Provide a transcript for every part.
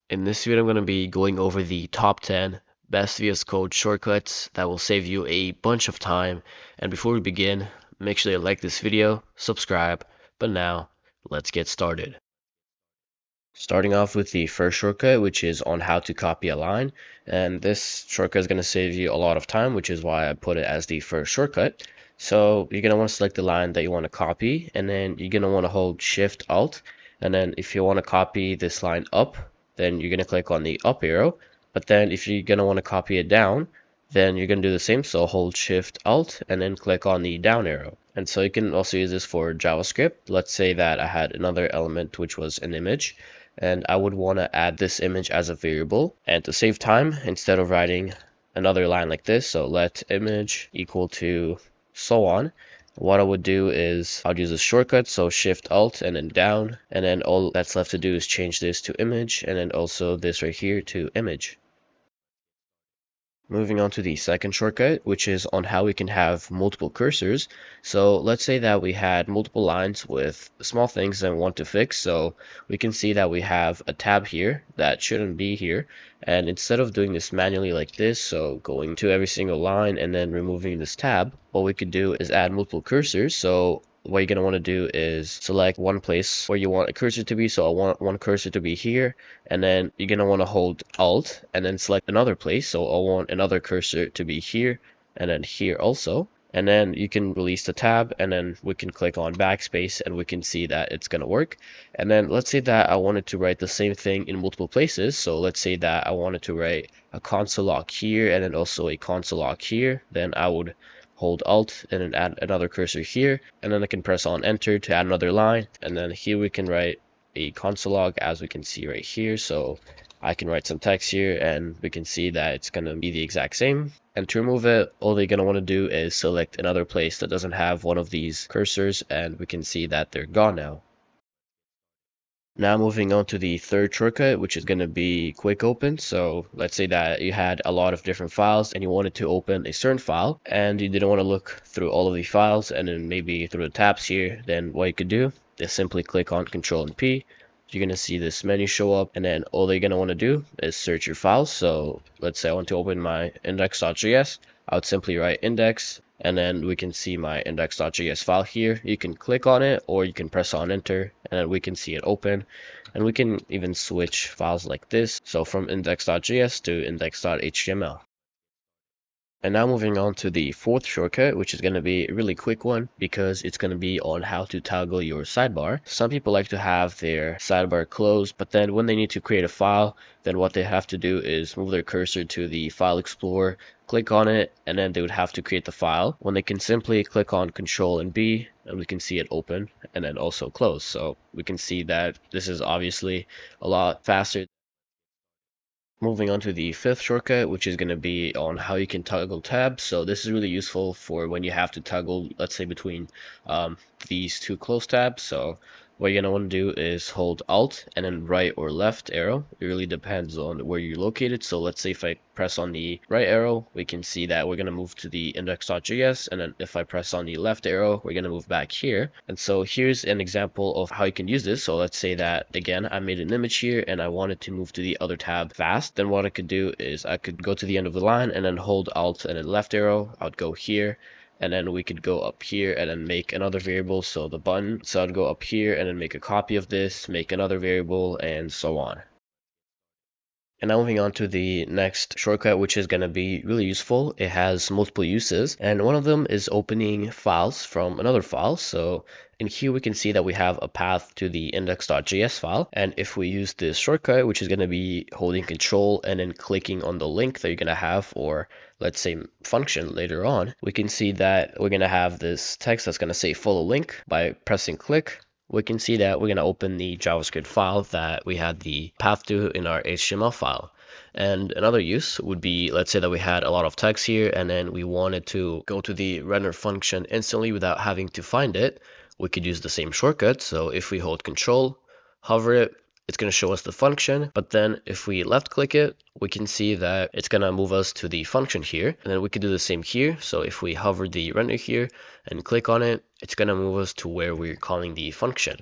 In this video, I'm going to be going over the top 10 best VS Code shortcuts that will save you a bunch of time. And before we begin, make sure you like this video, subscribe, but now let's get started. Starting off with the first shortcut, which is on how to copy a line. And this shortcut is going to save you a lot of time, which is why I put it as the first shortcut. So you're going to want to select the line that you want to copy, and then you're going to want to hold Shift Alt. And then if you want to copy this line up, then you're going to click on the up arrow. But then if you're going to want to copy it down, then you're going to do the same. So hold Shift Alt and then click on the down arrow. And so you can also use this for JavaScript. Let's say that I had another element, which was an image, and I would want to add this image as a variable. And to save time, instead of writing another line like this, so let image equal to so on, what I would do is I'll use a shortcut, so Shift Alt and then down, and then all that's left to do is change this to image, and then also this right here to image. Moving on to the second shortcut, which is on how we can have multiple cursors. So let's say that we had multiple lines with small things that we want to fix. So we can see that we have a tab here that shouldn't be here. And instead of doing this manually like this, so going to every single line and then removing this tab, what we could do is add multiple cursors. So what you're going to want to do is select one place where you want a cursor to be. So I want one cursor to be here, and then you're going to want to hold Alt and then select another place. So I want another cursor to be here and then here also. And then you can release the tab, and then we can click on backspace and we can see that it's going to work. And then let's say that I wanted to write the same thing in multiple places. So let's say that I wanted to write a console log here and then also a console log here. Then I would hold Alt and then add another cursor here, and then I can press on enter to add another line, and then here we can write a console log as we can see right here. So I can write some text here and we can see that it's going to be the exact same. And to remove it, all they're going to want to do is select another place that doesn't have one of these cursors, and we can see that they're gone now. Now moving on to the third shortcut, which is going to be quick open. So let's say that you had a lot of different files and you wanted to open a certain file and you didn't want to look through all of the files and then maybe through the tabs here. Then what you could do is simply click on Control and P. You're going to see this menu show up, and then all you're going to want to do is search your files. So let's say I want to open my index.js. I would simply write index, and then we can see my index.js file here. You can click on it or you can press on enter, and then we can see it open. And we can even switch files like this, so from index.js to index.html. And now moving on to the fourth shortcut, which is going to be a really quick one because it's going to be on how to toggle your sidebar. Some people like to have their sidebar closed, but then when they need to create a file, then what they have to do is move their cursor to the file explorer, click on it, and then they would have to create the file, when they can simply click on Control and B, and we can see it open and then also close. So we can see that this is obviously a lot faster. Moving on to the fifth shortcut, which is going to be on how you can toggle tabs. So this is really useful for when you have to toggle, let's say, between these two close tabs. So what you're going to want to do is hold Alt and then right or left arrow. It really depends on where you're located. So let's say if I press on the right arrow, we can see that we're going to move to the index.js. And then if I press on the left arrow, we're going to move back here. And so here's an example of how you can use this. So let's say that, again, I made an image here and I wanted to move to the other tab fast. Then what I could do is I could go to the end of the line and then hold Alt and then left arrow. I would go here. And then we could go up here and then make another variable, so the button. So I'd go up here and then make a copy of this, make another variable, and so on. And now moving on to the next shortcut, which is going to be really useful. It has multiple uses, and one of them is opening files from another file. So in here we can see that we have a path to the index.js file, and if we use this shortcut, which is going to be holding Control and then clicking on the link that you're going to have, or let's say function later on, we can see that we're going to have this text that's going to say follow link. By pressing click, we can see that we're going to open the JavaScript file that we had the path to in our HTML file. And another use would be, let's say that we had a lot of text here and then we wanted to go to the render function instantly without having to find it. We could use the same shortcut. So if we hold Control, hover it, it's going to show us the function, but then if we left click it, we can see that it's going to move us to the function here, and then we could do the same here. So if we hover the render here and click on it, it's going to move us to where we're calling the function.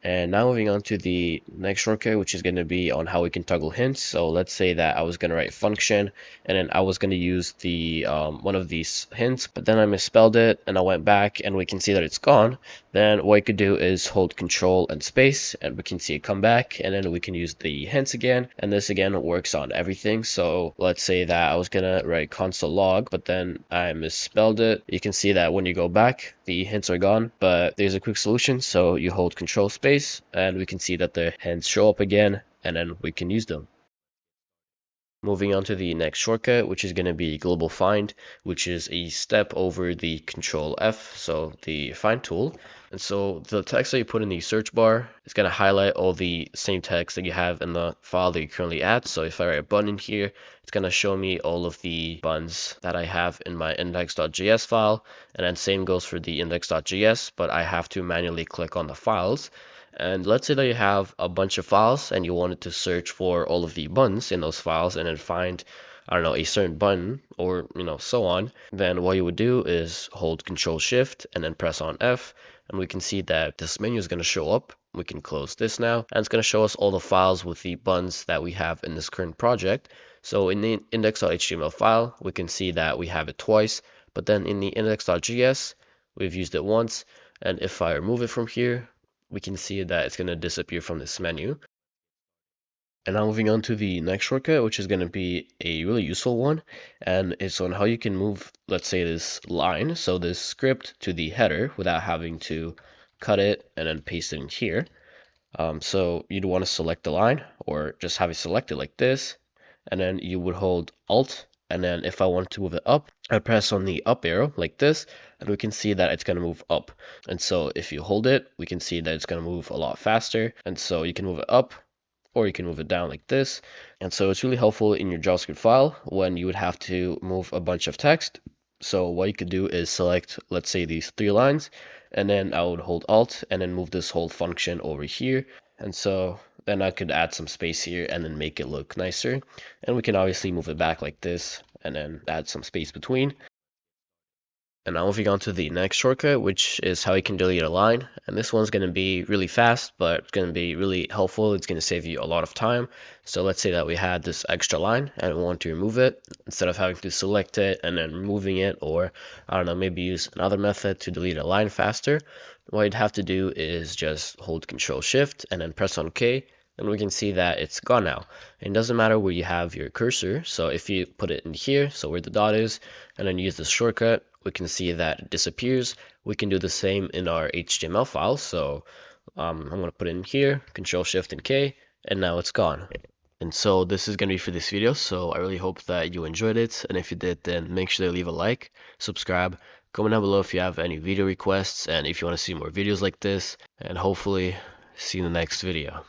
And now moving on to the next shortcut, which is going to be on how we can toggle hints. So let's say that I was going to write function, and then I was going to use the one of these hints, but then I misspelled it, and I went back, and we can see that it's gone. Then what you could do is hold Control and space, and we can see it come back, and then we can use the hints again, and this again works on everything. So let's say that I was going to write console log, but then I misspelled it. You can see that when you go back, the hints are gone, but there's a quick solution. So you hold Control space, and we can see that the hints show up again, and then we can use them. Moving on to the next shortcut, which is going to be global find, which is a step over the Control F, so the find tool. And so the text that you put in the search bar is going to highlight all the same text that you have in the file that you're currently at. So if I write a button here, it's going to show me all of the buttons that I have in my index.js file. And then same goes for the index.js, but I have to manually click on the files. And let's say that you have a bunch of files and you wanted to search for all of the buttons in those files and then find, I don't know, a certain button or, so on. Then what you would do is hold Control Shift and then press on F. And we can see that this menu is going to show up. We can close this now, and it's going to show us all the files with the buttons that we have in this current project. So in the index.html file, we can see that we have it twice, but then in the index.js, we've used it once. And if I remove it from here, we can see that it's going to disappear from this menu. And now moving on to the next shortcut, which is going to be a really useful one, and it's on how you can move, let's say, this line, so this script to the header without having to cut it and then paste it in here. So you'd want to select the line or just have it selected like this, and then you would hold Alt, and then if I want to move it up, I press on the up arrow like this, and we can see that it's going to move up. And so if you hold it, we can see that it's going to move a lot faster. And so you can move it up or you can move it down like this. And so it's really helpful in your JavaScript file when you would have to move a bunch of text. So what you could do is select, let's say, these 3 lines, and then I would hold Alt and then move this whole function over here. And so then I could add some space here and then make it look nicer. And we can obviously move it back like this and then add some space between. And now moving on to the next shortcut, which is how you can delete a line. And this one's going to be really fast, but it's going to be really helpful. It's going to save you a lot of time. So let's say that we had this extra line and we want to remove it. Instead of having to select it and then removing it, or I don't know, maybe use another method to delete a line faster, what you'd have to do is just hold Control Shift and then press on K. And we can see that it's gone now. It doesn't matter where you have your cursor. So if you put it in here, so where the dot is, and then use this shortcut, we can see that it disappears. We can do the same in our HTML file. So I'm going to put it in here, Control Shift and K, and now it's gone. And so this is going to be for this video. So I really hope that you enjoyed it. And if you did, then make sure to leave a like, subscribe, comment down below if you have any video requests, and if you want to see more videos like this, and hopefully see you in the next video.